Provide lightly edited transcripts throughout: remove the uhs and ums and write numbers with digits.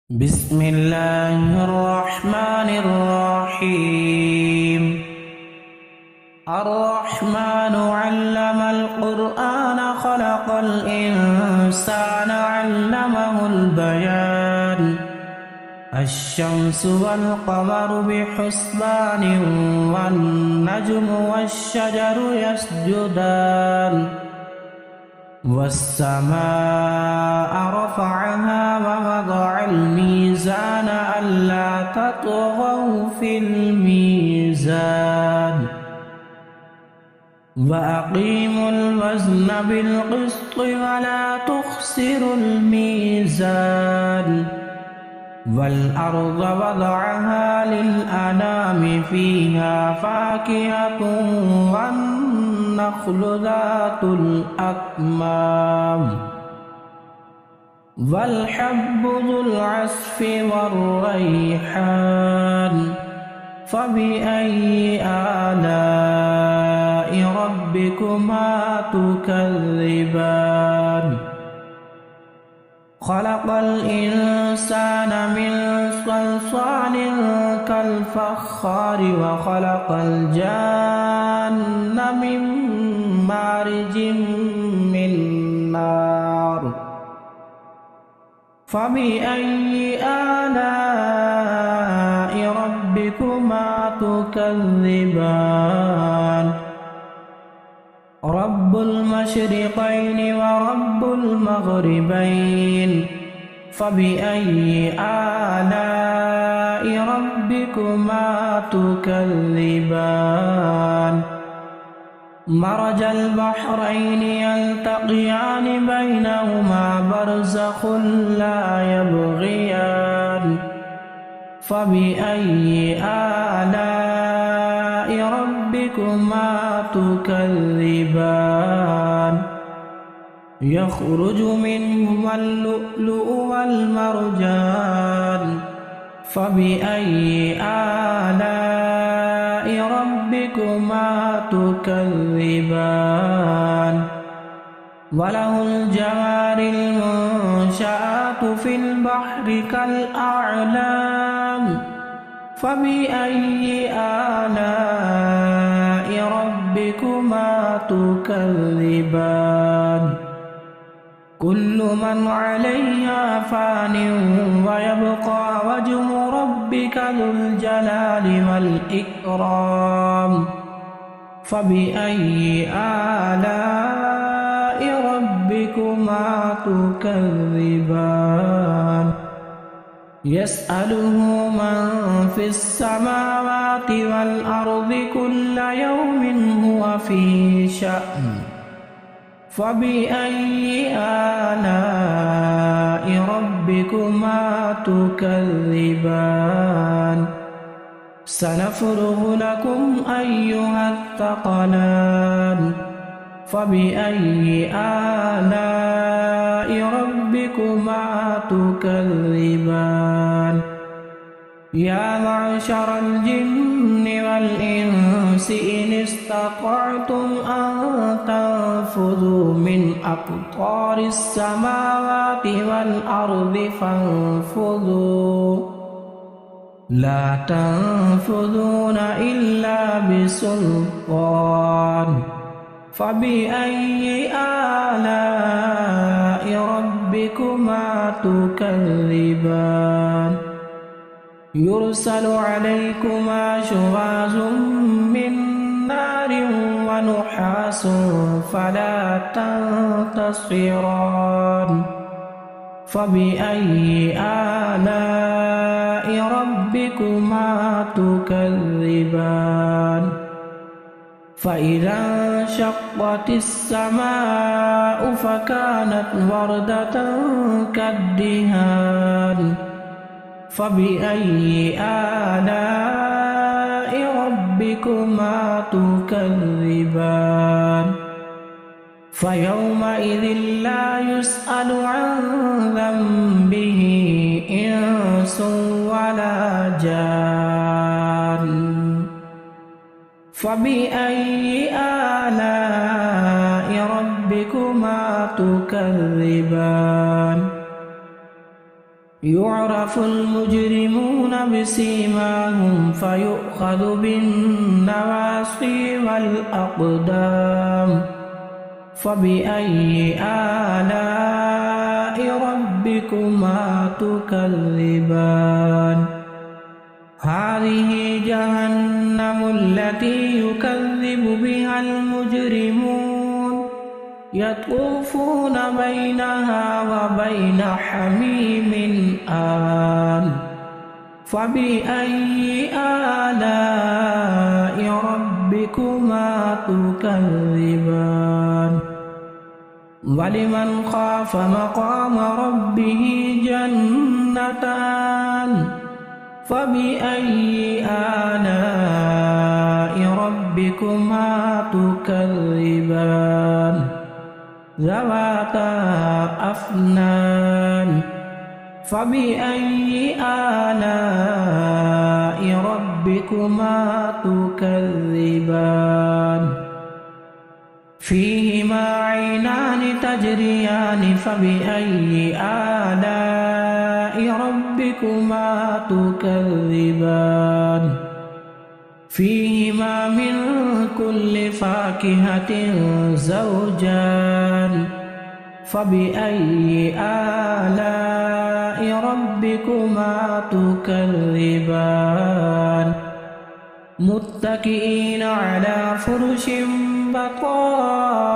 بسم الله الرحمن الرحيم الرحمن علم القرآن خلق الإنسان علمه البيان الشمس والقمر بحسبان والنجم والشجر يسجدان والسماء رفعها ووضع الميزان ألا تطغوا في الميزان وأقيموا الوزن بالقسط ولا تخسروا الميزان والأرض وضعها للأنام فيها فاكهة والنخل ذات الأكمام والحب ذو العصف والريحان فبأي آلاء ربكما تكذبان خلق الإنسان من صلصال كالفخار وخلق الجان من مارج من نار فبأي آلاء ربكما تكذبان رب المشرقين ورب المغربين فبأي آلاء ربكما تكذبان مرج البحرين يلتقيان بينهما برزخ لا يبغيان فبأي آلاء ربكما تكذبان يخرج منهما اللؤلؤ والمرجان فبأي آلاء ربكما تكذبان وله الجوار المنشآت في البحر كالأعلام فبأي آلاء ربكما تكذبان كل من عليها فان ويبقى وجه ربك ذو الجلال والإكرام فبأي آلاء ربكما تكذبان يسأله من في السماوات والأرض كل يوم هو في شأن فبأي آلاء ربكما تكذبان سنفرغ لكم أيها الثقلان فبأي آلاء ربكما تكذبان يا معشر الجن والإنس إن استطعتم أن تنفذوا من أقطار السماوات والأرض فانفذوا لا تنفذون إلا بسلطان فبأي آلاء ربكما تكذبان يرسل عليكما شواظ من نار ونحاس فلا تنتصران فبأي آلاء ربكما تكذبان فإذا انشقت السماء فكانت وردة كالدهان فبأي آلاء ربكما تكذبان فيومئذ لا يسأل عن ذنبه إنس ولا جان فبأي آلاء ربكما تكذبان يعرف المجرمون بسيماهم فيؤخذ بالنواصي والأقدام فبأي آلاء ربكما تكذبان هذه جهنم التي يكذب بها المجرمون يطوفون بينها وبين حميم آن فبأي آلاء ربكما تكذبان ولمن خاف مقام ربه جنتان فبأي آلاء ربكما تكذبان ذواتا أفنان فبأي آلاء ربكما تكذبان فيهما عينان تجريان فبأي آلاء ربكما تكذبان فيهما من كل فاكهة زوجان فبأي آلاء ربكما تكذبان متكئين على فرش بطائنها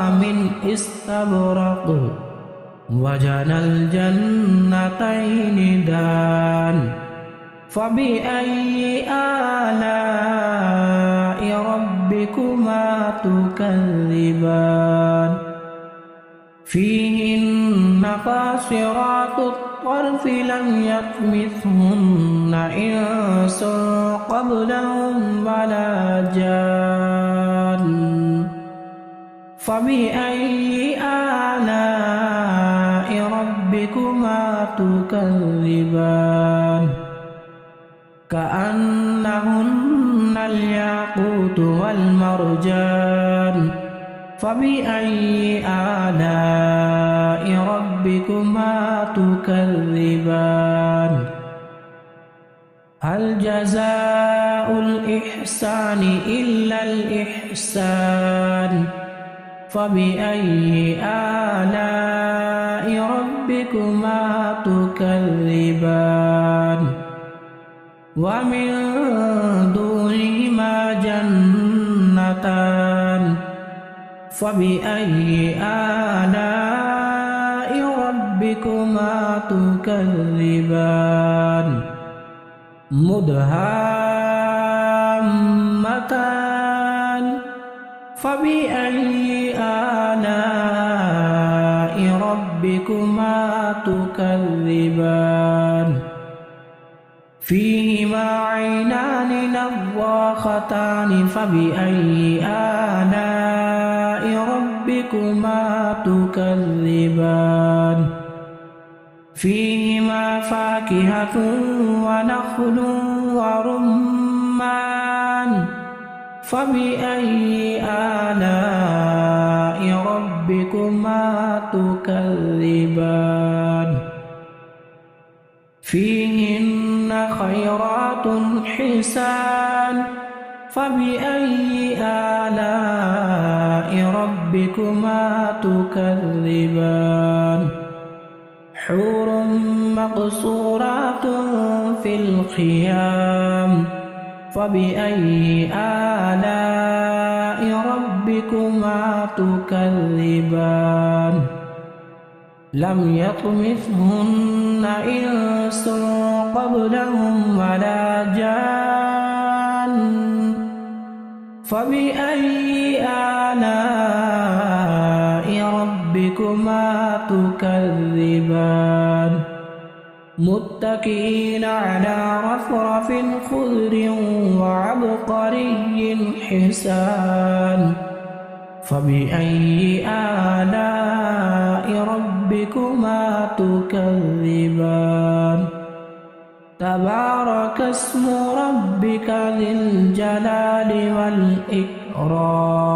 من استبرق وجنى الجنتين دان فبأي آلاء ربكما تكذبان فيهن قاصرات الطرف لم يطمثهن إنس قبلهم ولا جان فبأي آلاء ربكما تكذبان كأنهن الياقوت والمرجان فبأي آلاء ربكما تكذبان هل جزاء الإحسان إلا الإحسان فبأي آلاء ربكما تكذبان ومن دونهما جنتان فبأي آلاء ربكما تكذبان مدهامتان فبأي آلاء ربكما تكذبان فيهما عينان نضاختان فبأي آلاء ربكما تكذبان فيهما فاكهة ونخل ورمان فبأي آلاء ربكما تكذبان فيهن خيرات حسان فبأي آلاء ربكما تكذبان حور مقصورات في الخيام فبأي آلاء ربكما تكذبان لم يطمثهن إنس قبلهم ولا جان فبأي آلاء ربكما تكذبان متكئين على رفرف خضر وعبقري حسان فبأي آلاء ربكما تكذبان تبارك اسم ربك ذي الجلال والإكرام